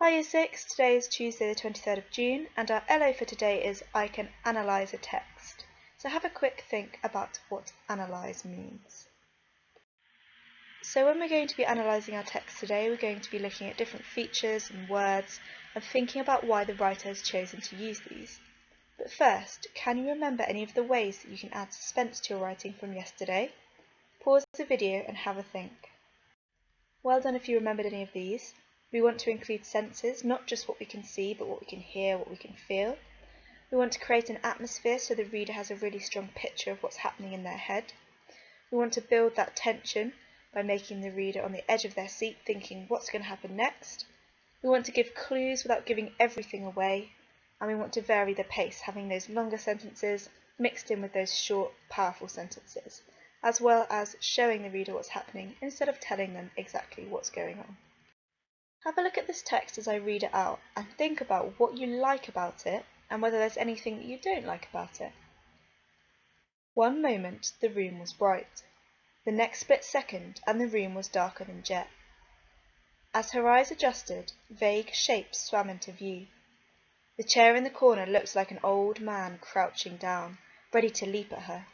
Hi Year 6, today is Tuesday the 23rd of June and our LO for today is I can analyse a text. So have a quick think about what analyse means. So when we're going to be analysing our text today, we're going to be looking at different features and words and thinking about why the writer has chosen to use these. But first, can you remember any of the ways that you can add suspense to your writing from yesterday? Pause the video and have a think. Well done if you remembered any of these. We want to include senses, not just what we can see, but what we can hear, what we can feel. We want to create an atmosphere so the reader has a really strong picture of what's happening in their head. We want to build that tension by making the reader on the edge of their seat thinking what's going to happen next. We want to give clues without giving everything away. And we want to vary the pace, having those longer sentences mixed in with those short, powerful sentences, as well as showing the reader what's happening instead of telling them exactly what's going on. Have a look at this text as I read it out and think about what you like about it and whether there's anything that you don't like about it. One moment the room was bright. The next split second and the room was darker than jet. As her eyes adjusted, vague shapes swam into view. The chair in the corner looked like an old man crouching down, ready to leap at her.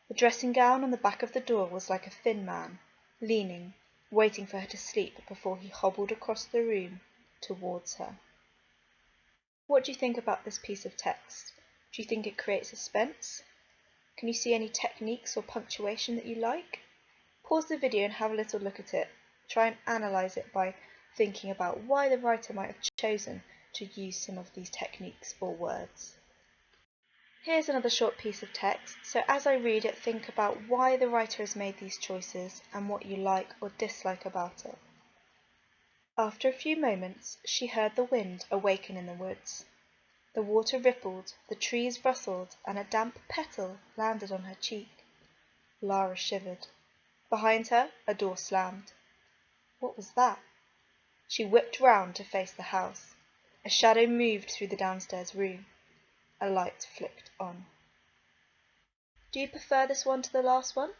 The dressing gown on the back of the door was like a thin man, leaning, waiting for her to sleep before he hobbled across the room towards her. What do you think about this piece of text? Do you think it creates suspense? Can you see any techniques or punctuation that you like? Pause the video and have a little look at it. Try and analyse it by thinking about why the writer might have chosen to use some of these techniques or words. Here's another short piece of text, so as I read it, think about why the writer has made these choices and what you like or dislike about it. After a few moments, she heard the wind awaken in the woods. The water rippled, the trees rustled, and a damp petal landed on her cheek. Lara shivered. Behind her, a door slammed. What was that? She whipped round to face the house. A shadow moved through the downstairs room. A light flicked on. Do you prefer this one to the last one?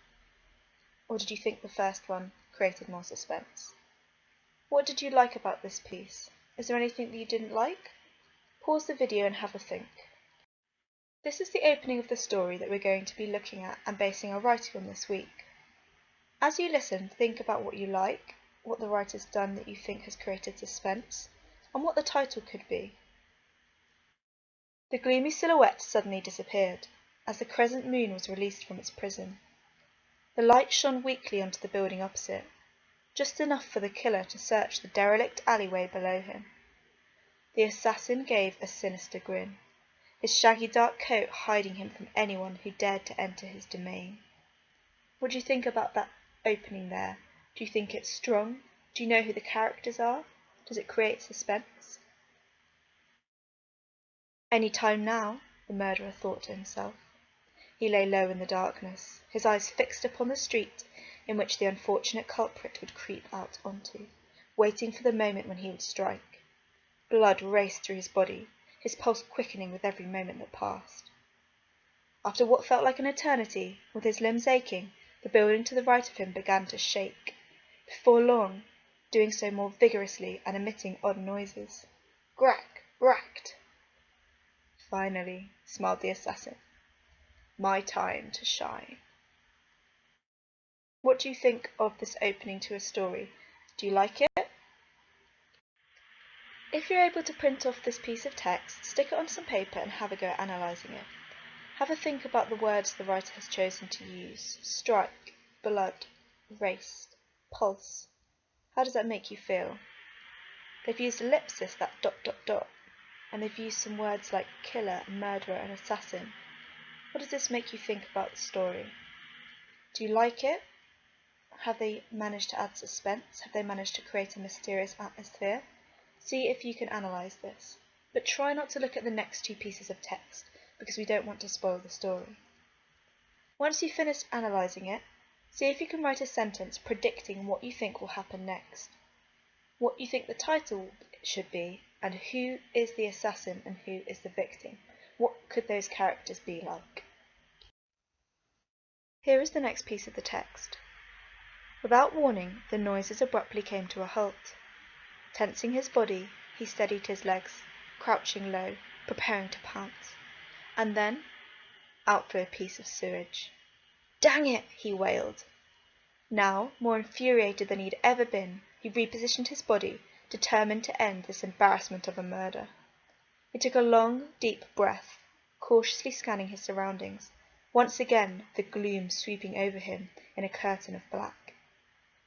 Or did you think the first one created more suspense? What did you like about this piece? Is there anything that you didn't like? Pause the video and have a think. This is the opening of the story that we're going to be looking at and basing our writing on this week. As you listen, think about what you like, what the writer's done that you think has created suspense, and what the title could be. The gloomy silhouette suddenly disappeared, as the crescent moon was released from its prison. The light shone weakly onto the building opposite, just enough for the killer to search the derelict alleyway below him. The assassin gave a sinister grin, his shaggy dark coat hiding him from anyone who dared to enter his domain. What do you think about that opening there? Do you think it's strong? Do you know who the characters are? Does it create suspense? Any time now, the murderer thought to himself. He lay low in the darkness, his eyes fixed upon the street in which the unfortunate culprit would creep out onto, waiting for the moment when he would strike. Blood raced through his body, his pulse quickening with every moment that passed. After what felt like an eternity, with his limbs aching, the building to the right of him began to shake. Before long, doing so more vigorously and emitting odd noises. Crack! Cracked! Finally, smiled the assassin. My time to shine. What do you think of this opening to a story? Do you like it? If you're able to print off this piece of text, stick it on some paper and have a go at analysing it. Have a think about the words the writer has chosen to use. Strike, blood, race, pulse. How does that make you feel? They've used ellipsis, that ... and they've used some words like killer, murderer and assassin. What does this make you think about the story? Do you like it? Have they managed to add suspense? Have they managed to create a mysterious atmosphere? See if you can analyse this. But try not to look at the next two pieces of text, because we don't want to spoil the story. Once you've finished analysing it, see if you can write a sentence predicting what you think will happen next, what you think the title should be, and who is the assassin and who is the victim. What could those characters be like? Here is the next piece of the text. Without warning, the noises abruptly came to a halt. Tensing his body, He steadied his legs, crouching low, preparing to pounce. And then out flew a piece of sewage. "Dang it!" he wailed. Now, more infuriated than he had ever been, he repositioned his body, determined to end this embarrassment of a murder. He took a long, deep breath, cautiously scanning his surroundings, once again the gloom sweeping over him in a curtain of black.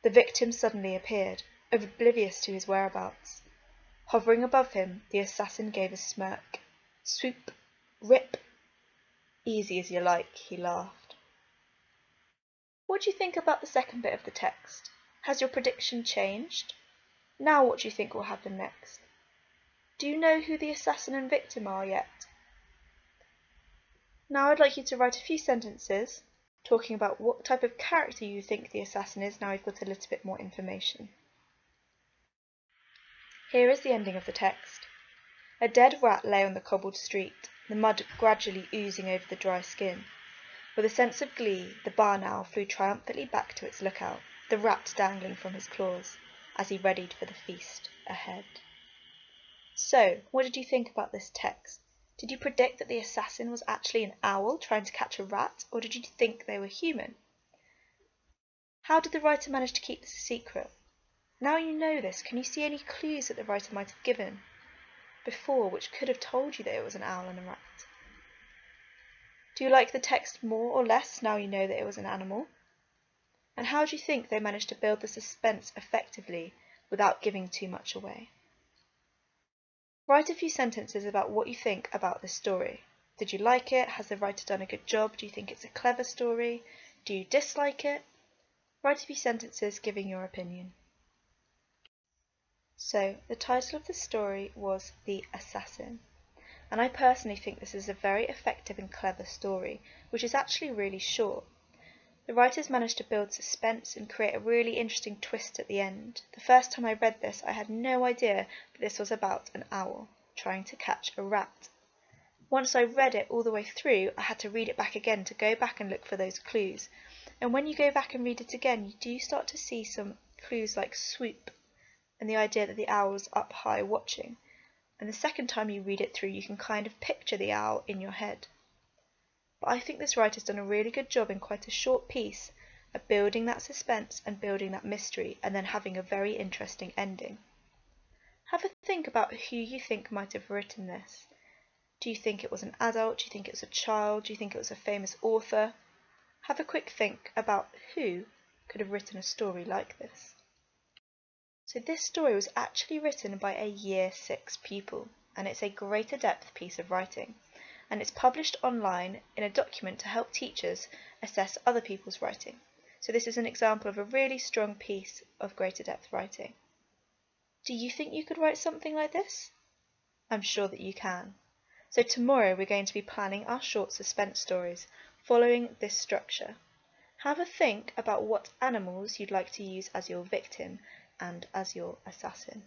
The victim suddenly appeared, oblivious to his whereabouts. Hovering above him, the assassin gave a smirk. "Swoop, rip, easy as you like," he laughed. What do you think about the second bit of the text? Has your prediction changed? Now what do you think will happen next? Do you know who the assassin and victim are yet? Now I'd like you to write a few sentences talking about what type of character you think the assassin is now we've got a little bit more information. Here is the ending of the text. A dead rat lay on the cobbled street, the mud gradually oozing over the dry skin. With a sense of glee, the barn owl flew triumphantly back to its lookout, the rat dangling from his claws, as he readied for the feast ahead. So, what did you think about this text? Did you predict that the assassin was actually an owl trying to catch a rat, or did you think they were human? How did the writer manage to keep this a secret? Now you know this, can you see any clues that the writer might have given before which could have told you that it was an owl and a rat? Do you like the text more or less now you know that it was an animal? And how do you think they managed to build the suspense effectively without giving too much away? Write a few sentences about what you think about this story. Did you like it? Has the writer done a good job? Do you think it's a clever story? Do you dislike it? Write a few sentences giving your opinion. So, the title of the story was The Assassin. And I personally think this is a very effective and clever story, which is actually really short. The writers managed to build suspense and create a really interesting twist at the end. The first time I read this, I had no idea that this was about an owl trying to catch a rat. Once I read it all the way through, I had to read it back again to go back and look for those clues. And when you go back and read it again, you do start to see some clues like swoop and the idea that the owl's up high watching. And the second time you read it through, you can kind of picture the owl in your head. But I think this writer's done a really good job in quite a short piece of building that suspense and building that mystery and then having a very interesting ending. Have a think about who you think might have written this. Do you think it was an adult? Do you think it was a child? Do you think it was a famous author? Have a quick think about who could have written a story like this. So this story was actually written by a Year 6 pupil, and it's a greater depth piece of writing, and it's published online in a document to help teachers assess other people's writing. So this is an example of a really strong piece of greater depth writing. Do you think you could write something like this? I'm sure that you can. So tomorrow we're going to be planning our short suspense stories following this structure. Have a think about what animals you'd like to use as your victim and as your assassin.